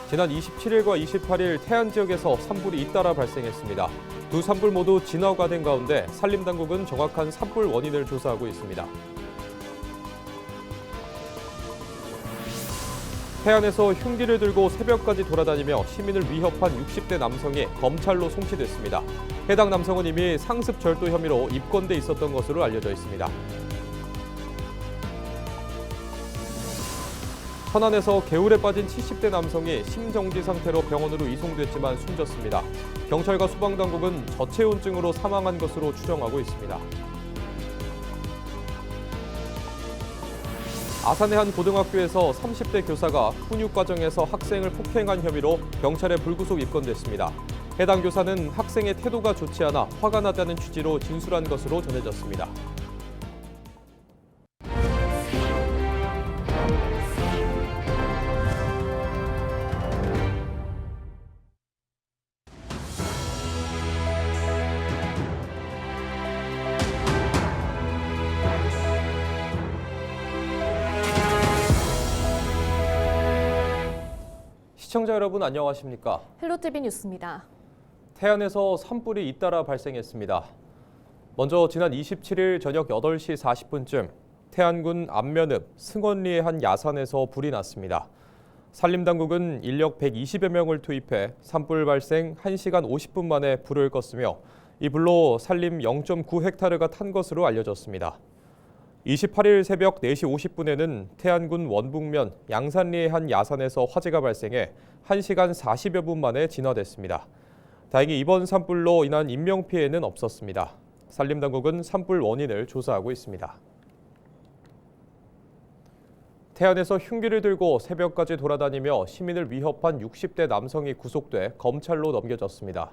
지난 27일과 28일 태안 지역에서 산불이 잇따라 발생했습니다. 두 산불 모두 진화가 된 가운데 산림당국은 정확한 산불 원인을 조사하고 있습니다. 태안에서 흉기를 들고 새벽까지 돌아다니며 시민을 위협한 60대 남성이 검찰로 송치됐습니다. 해당 남성은 이미 상습 절도 혐의로 입건돼 있었던 것으로 알려져 있습니다. 천안에서 개울에 빠진 70대 남성이 심정지 상태로 병원으로 이송됐지만 숨졌습니다. 경찰과 소방당국은 저체온증으로 사망한 것으로 추정하고 있습니다. 아산의 한 고등학교에서 30대 교사가 훈육 과정에서 학생을 폭행한 혐의로 경찰에 불구속 입건됐습니다. 해당 교사는 학생의 태도가 좋지 않아 화가 났다는 취지로 진술한 것으로 전해졌습니다. 시청자 여러분 안녕하십니까? 헬로티비 뉴스입니다. 태안에서 산불이 잇따라 발생했습니다. 먼저 지난 27일 저녁 8시 40분쯤 태안군 안면읍 승원리의 한 야산에서 불이 났습니다. 산림당국은 인력 120여 명을 투입해 산불 발생 1시간 50분 만에 불을 껐으며 이 불로 산림 0.9헥타르가 탄 것으로 알려졌습니다. 28일 새벽 4시 50분에는 태안군 원북면 양산리의 한 야산에서 화재가 발생해 1시간 40여 분 만에 진화됐습니다. 다행히 이번 산불로 인한 인명피해는 없었습니다. 산림당국은 산불 원인을 조사하고 있습니다. 태안에서 흉기를 들고 새벽까지 돌아다니며 시민을 위협한 60대 남성이 구속돼 검찰로 넘겨졌습니다.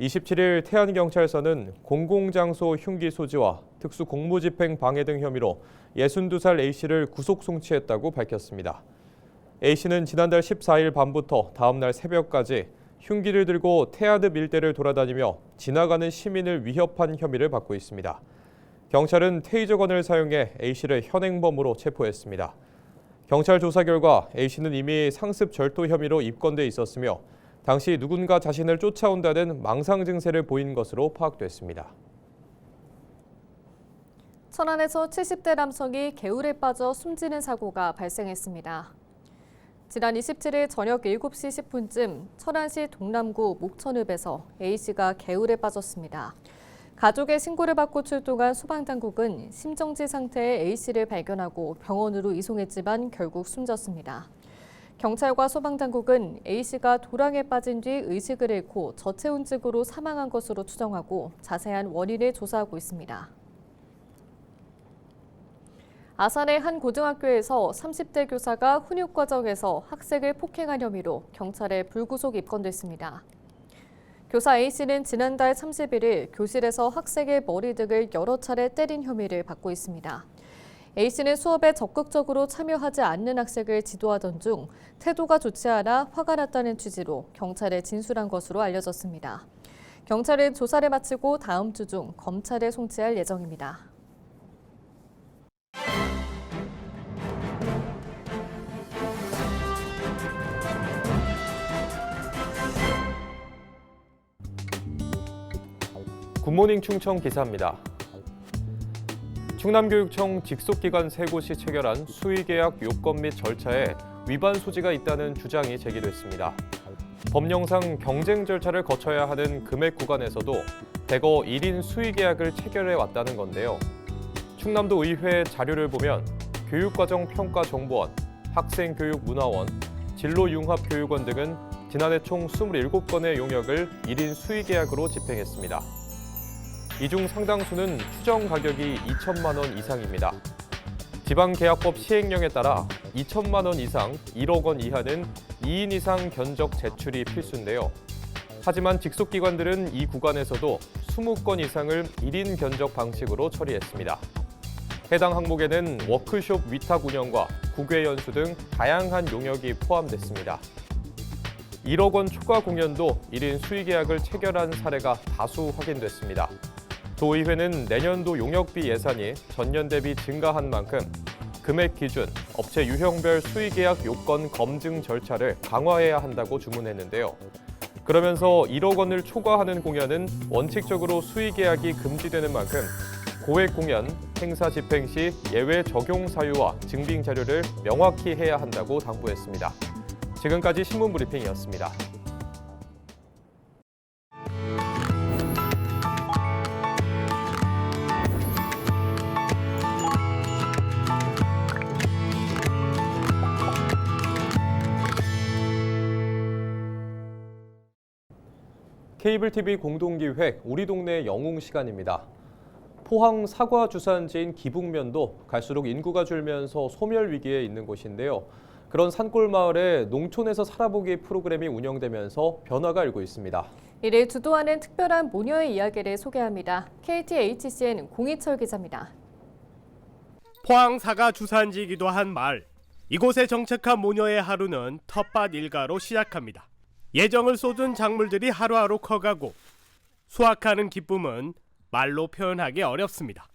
27일 태안경찰서는 공공장소 흉기 소지와 특수공무집행 방해 등 혐의로 62살 A씨를 구속 송치했다고 밝혔습니다. A씨는 지난달 14일 밤부터 다음 날 새벽까지 흉기를 들고 태안읍 일대를 돌아다니며 지나가는 시민을 위협한 혐의를 받고 있습니다. 경찰은 테이저건을 사용해 A씨를 현행범으로 체포했습니다. 경찰 조사 결과 A씨는 이미 상습 절도 혐의로 입건돼 있었으며 당시 누군가 자신을 쫓아온다는 망상 증세를 보인 것으로 파악됐습니다. 천안에서 70대 남성이 개울에 빠져 숨지는 사고가 발생했습니다. 지난 27일 저녁 7시 10분쯤 천안시 동남구 목천읍에서 A씨가 개울에 빠졌습니다. 가족의 신고를 받고 출동한 소방당국은 심정지 상태의 A씨를 발견하고 병원으로 이송했지만 결국 숨졌습니다. 경찰과 소방당국은 A씨가 도랑에 빠진 뒤 의식을 잃고 저체온증으로 사망한 것으로 추정하고 자세한 원인을 조사하고 있습니다. 아산의 한 고등학교에서 30대 교사가 훈육 과정에서 학생을 폭행한 혐의로 경찰에 불구속 입건됐습니다. 교사 A씨는 지난달 31일 교실에서 학생의 머리 등을 여러 차례 때린 혐의를 받고 있습니다. A씨는 수업에 적극적으로 참여하지 않는 학생을 지도하던 중 태도가 좋지 않아 화가 났다는 취지로 경찰에 진술한 것으로 알려졌습니다. 경찰은 조사를 마치고 다음 주 중 검찰에 송치할 예정입니다. 굿모닝 충청 기사입니다. 충남교육청 직속기관 3곳이 체결한 수의계약 요건 및 절차에 위반 소지가 있다는 주장이 제기됐습니다. 법령상 경쟁 절차를 거쳐야 하는 금액 구간에서도 대거 1인 수의계약을 체결해 왔다는 건데요. 충남도 의회 자료를 보면 교육과정평가정보원, 학생교육문화원, 진로융합교육원 등은 지난해 총 27건의 용역을 1인 수의계약으로 집행했습니다. 이 중 상당수는 추정 가격이 2천만 원 이상입니다. 지방계약법 시행령에 따라 2천만 원 이상 1억 원 이하는 2인 이상 견적 제출이 필수인데요. 하지만 직속기관들은 이 구간에서도 20건 이상을 1인 견적 방식으로 처리했습니다. 해당 항목에는 워크숍 위탁 운영과 국외 연수 등 다양한 용역이 포함됐습니다. 1억 원 초과 공연도 1인 수의계약을 체결한 사례가 다수 확인됐습니다. 도의회는 내년도 용역비 예산이 전년 대비 증가한 만큼 금액 기준, 업체 유형별 수의계약 요건 검증 절차를 강화해야 한다고 주문했는데요. 그러면서 1억 원을 초과하는 공연은 원칙적으로 수의계약이 금지되는 만큼 고액 공연, 행사 집행 시 예외 적용 사유와 증빙 자료를 명확히 해야 한다고 당부했습니다. 지금까지 신문 브리핑이었습니다. 케이블 TV 공동기획 우리 동네 영웅 시간입니다. 포항 사과 주산지인 기북면도 갈수록 인구가 줄면서 소멸 위기에 있는 곳인데요. 그런 산골 마을에 농촌에서 살아보기 프로그램이 운영되면서 변화가 일고 있습니다. 이를 주도하는 특별한 모녀의 이야기를 소개합니다. KTHCN 공희철 기자입니다. 포항 사과 주산지이기도 한 마을. 이곳에 정착한 모녀의 하루는 텃밭 일가로 시작합니다. 예정을 쏟은 작물들이 하루하루 커가고 수확하는 기쁨은 말로 표현하기 어렵습니다.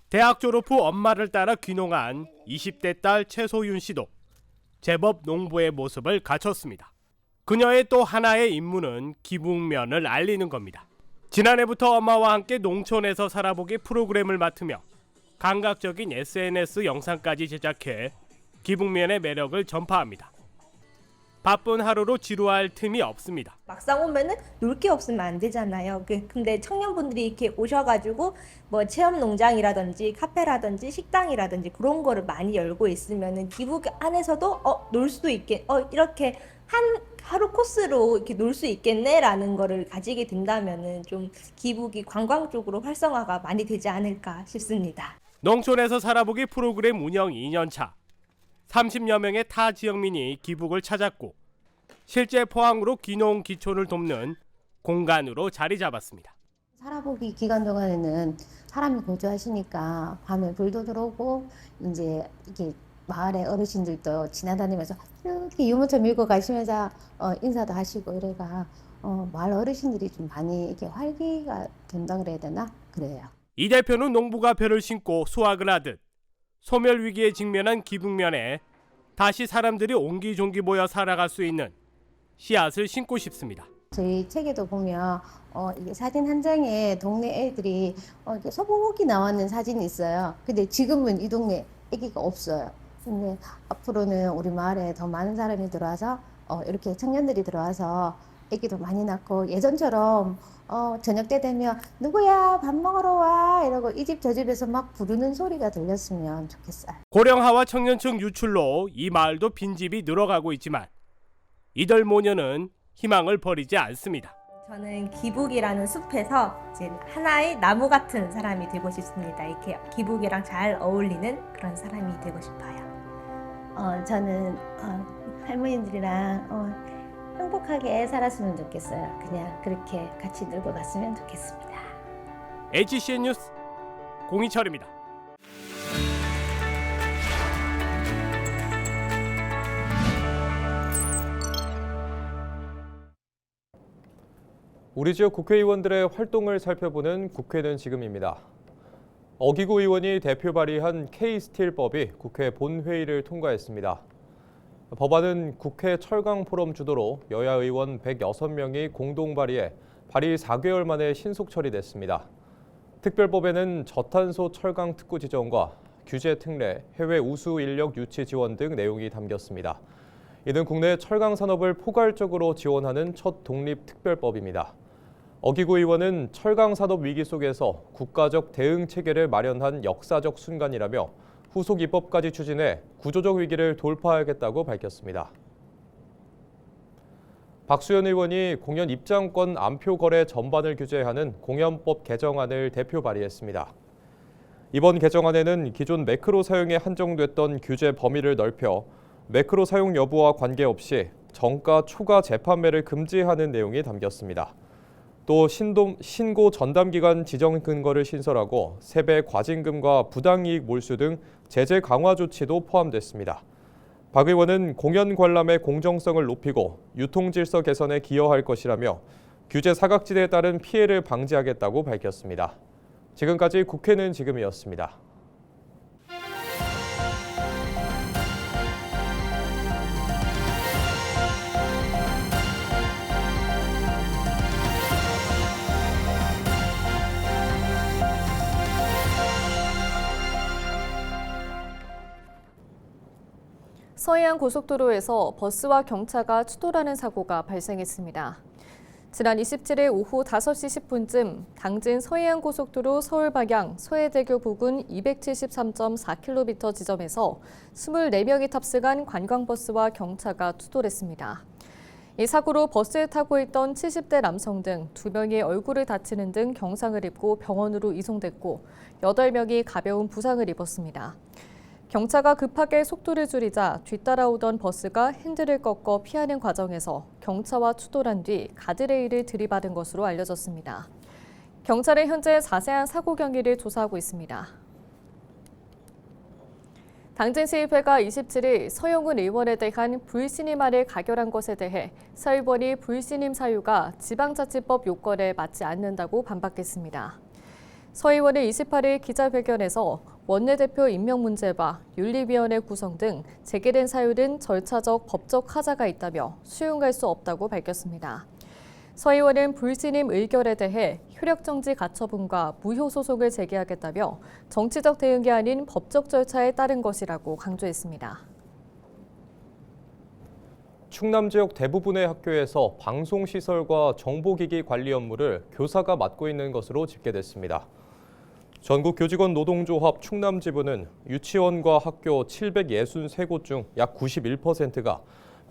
대학 졸업 후 엄마를 따라 귀농한 20대 딸 최소윤 씨도 제법 농부의 모습을 갖췄습니다. 그녀의 또 하나의 임무는 기북면을 알리는 겁니다. 지난해부터 엄마와 함께 농촌에서 살아보기 프로그램을 맡으며 감각적인 SNS 영상까지 제작해 기북면의 매력을 전파합니다. 바쁜 하루로 지루할 틈이 없습니다. 막상 오면은 놀 게 없으면 안 되잖아요. 근데 청년분들이 이렇게 오셔가지고 뭐 체험 농장이라든지 카페라든지 식당이라든지 그런 거를 많이 열고 있으면은 기북 안에서도 놀 수도 이렇게 한 하루 코스로 이렇게 놀 수 있겠네라는 거를 가지게 된다면은 좀 기북이 관광 쪽으로 활성화가 많이 되지 않을까 싶습니다. 농촌에서 살아보기 프로그램 운영 2년 차. 30여 명의 타 지역민이 기북을 찾았고 실제 포항으로 귀농 기촌을 돕는 공간으로 자리 잡았습니다. 살아보기 기간 동안에는 사람이 거주하시니까 밤에 불도 들어오고 이제 이렇게 마을의 어르신들도 지나다니면서 이렇게 유모차 밀고 가시면서 인사도 하시고 이래가 마을 어르신들이 좀 많이 이렇게 활기가 된다 그래야 되나 그래요. 이 대표는 농부가 벼를 심고 수확을 하듯 소멸 위기에 직면한 기북면에 다시 사람들이 옹기종기 모여 살아갈 수 있는 씨앗을 심고 싶습니다. 저희 책에도 보면 이게 사진 한 장에 동네 애들이 이렇게 소복이 나왔는 사진이 있어요. 근데 지금은 이 동네 애기가 없어요. 근데 앞으로는 우리 마을에 더 많은 사람이 들어와서 이렇게 청년들이 들어와서 애기도 많이 낳고 예전처럼 저녁 때 되면 누구야 밥 먹으러 와 이러고 이 집 저 집에서 막 부르는 소리가 들렸으면 좋겠어요. 고령화와 청년층 유출로 이 마을도 빈집이 늘어가고 있지만 이들 모녀는 희망을 버리지 않습니다. 저는 기북이라는 숲에서 이제 하나의 나무 같은 사람이 되고 싶습니다. 이렇게 기북이랑 잘 어울리는 그런 사람이 되고 싶어요. 저는 할머니들이랑 행복하게 살았으면 좋겠어요. 그냥 그렇게 같이 놀고 갔으면 좋겠습니다. HCN 뉴스 공희철입니다. 우리 지역 국회의원들의 활동을 살펴보는 국회는 지금입니다. 어기구 의원이 대표 발의한 K스틸법이 국회 본회의를 통과했습니다. 법안은 국회 철강 포럼 주도로 여야 의원 106명이 공동 발의해 발의 4개월 만에 신속 처리됐습니다. 특별법에는 저탄소 철강 특구 지정과 규제 특례, 해외 우수 인력 유치 지원 등 내용이 담겼습니다. 이는 국내 철강 산업을 포괄적으로 지원하는 첫 독립 특별법입니다. 어기구 의원은 철강 산업 위기 속에서 국가적 대응 체계를 마련한 역사적 순간이라며 후속 입법까지 추진해 구조적 위기를 돌파하겠다고 밝혔습니다. 박수현 의원이 공연 입장권 안표 거래 전반을 규제하는 공연법 개정안을 대표 발의했습니다. 이번 개정안에는 기존 매크로 사용에 한정됐던 규제 범위를 넓혀 매크로 사용 여부와 관계없이 정가 초과 재판매를 금지하는 내용이 담겼습니다. 또 신고 전담기관 지정 근거를 신설하고 세배 과징금과 부당이익 몰수 등 제재 강화 조치도 포함됐습니다. 박 의원은 공연 관람의 공정성을 높이고 유통질서 개선에 기여할 것이라며 규제 사각지대에 따른 피해를 방지하겠다고 밝혔습니다. 지금까지 국회는 지금이었습니다. 서해안 고속도로에서 버스와 경차가 추돌하는 사고가 발생했습니다. 지난 27일 오후 5시 10분쯤 당진 서해안 고속도로 서울 방향 서해대교 부근 273.4km 지점에서 24명이 탑승한 관광버스와 경차가 추돌했습니다. 이 사고로 버스에 타고 있던 70대 남성 등 2명이 얼굴을 다치는 등 경상을 입고 병원으로 이송됐고 8명이 가벼운 부상을 입었습니다. 경차가 급하게 속도를 줄이자 뒤따라오던 버스가 핸들을 꺾어 피하는 과정에서 경차와 추돌한 뒤 가드레일을 들이받은 것으로 알려졌습니다. 경찰은 현재 자세한 사고 경위를 조사하고 있습니다. 당진시의회가 27일 서영훈 의원에 대한 불신임안을 가결한 것에 대해 서 의원이 불신임 사유가 지방자치법 요건에 맞지 않는다고 반박했습니다. 서 의원은 28일 기자회견에서 원내대표 임명 문제와 윤리위원회 구성 등 제기된 사유는 절차적 법적 하자가 있다며 수용할 수 없다고 밝혔습니다. 서 의원은 불신임 의결에 대해 효력정지 가처분과 무효소송을 제기하겠다며 정치적 대응이 아닌 법적 절차에 따른 것이라고 강조했습니다. 충남 지역 대부분의 학교에서 방송시설과 정보기기 관리 업무를 교사가 맡고 있는 것으로 집계됐습니다. 전국교직원 노동조합 충남지부는 유치원과 학교 763곳 중 약 91%가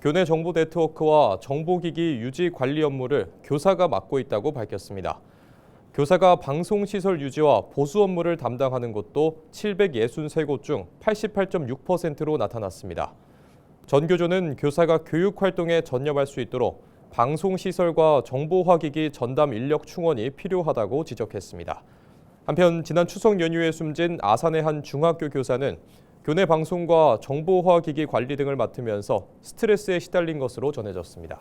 교내 정보 네트워크와 정보기기 유지 관리 업무를 교사가 맡고 있다고 밝혔습니다. 교사가 방송시설 유지와 보수 업무를 담당하는 곳도 763곳 중 88.6%로 나타났습니다. 전교조는 교사가 교육활동에 전념할 수 있도록 방송시설과 정보화기기 전담 인력 충원이 필요하다고 지적했습니다. 한편 지난 추석 연휴에 숨진 아산의 한 중학교 교사는 교내 방송과 정보화기기 관리 등을 맡으면서 스트레스에 시달린 것으로 전해졌습니다.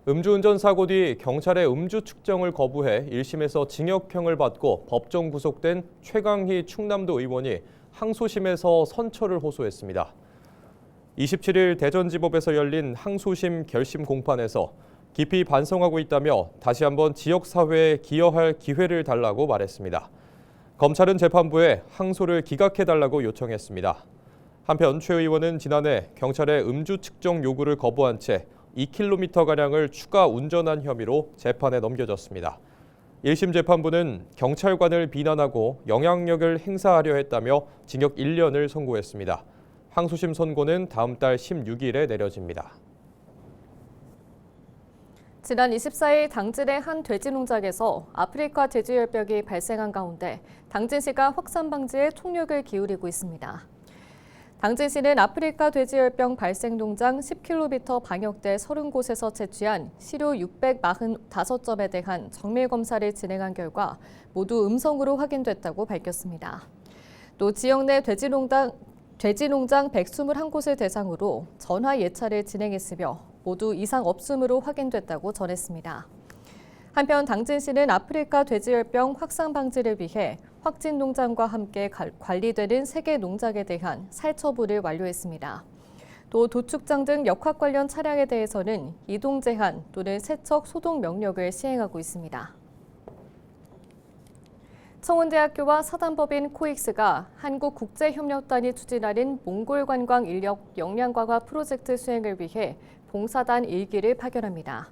음주운전 사고 뒤 경찰의 음주 측정을 거부해 1심에서 징역형을 받고 법정 구속된 최강희 충남도 의원이 항소심에서 선처를 호소했습니다. 27일 대전지법에서 열린 항소심 결심 공판에서 깊이 반성하고 있다며 다시 한번 지역사회에 기여할 기회를 달라고 말했습니다. 검찰은 재판부에 항소를 기각해달라고 요청했습니다. 한편 최 의원은 지난해 경찰의 음주 측정 요구를 거부한 채 2km가량을 추가 운전한 혐의로 재판에 넘겨졌습니다. 1심 재판부는 경찰관을 비난하고 영향력을 행사하려 했다며 징역 1년을 선고했습니다. 항소심 선고는 다음 달 16일에 내려집니다. 지난 24일 당진의 한 돼지 농장에서 아프리카 돼지열병이 발생한 가운데 당진시가 확산 방지에 총력을 기울이고 있습니다. 당진시는 아프리카 돼지열병 발생 농장 10km 방역대 30곳에서 채취한 시료 645점에 대한 정밀 검사를 진행한 결과 모두 음성으로 확인됐다고 밝혔습니다. 또 지역 내 돼지농장 121곳을 대상으로 전화 예찰을 진행했으며 모두 이상 없음으로 확인됐다고 전했습니다. 한편 당진시는 아프리카 돼지열병 확산 방지를 위해 확진 농장과 함께 관리되는 3개 농장에 대한 살처분을 완료했습니다. 또 도축장 등 역학 관련 차량에 대해서는 이동 제한 또는 세척 소독 명령을 시행하고 있습니다. 청운대학교와 사단법인 코익스가 한국국제협력단이 추진하는 몽골 관광 인력 역량 강화 프로젝트 수행을 위해 봉사단 1기를 파견합니다.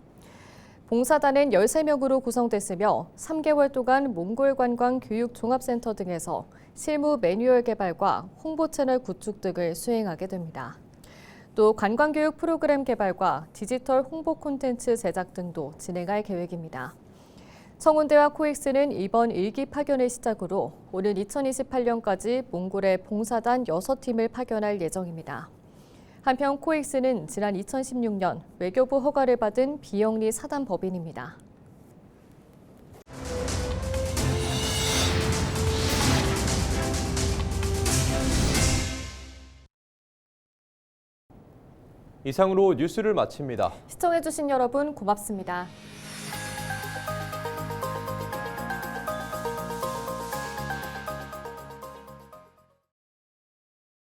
봉사단은 13명으로 구성됐으며 3개월 동안 몽골 관광 교육 종합센터 등에서 실무 매뉴얼 개발과 홍보 채널 구축 등을 수행하게 됩니다. 또 관광교육 프로그램 개발과 디지털 홍보 콘텐츠 제작 등도 진행할 계획입니다. 청운대와 코익스는 이번 1기 파견을 시작으로 오는 2028년까지 몽골에 봉사단 6팀을 파견할 예정입니다. 한편 코익스는 지난 2016년 외교부 허가를 받은 비영리 사단법인입니다. 이상으로 뉴스를 마칩니다. 시청해주신 여러분 고맙습니다.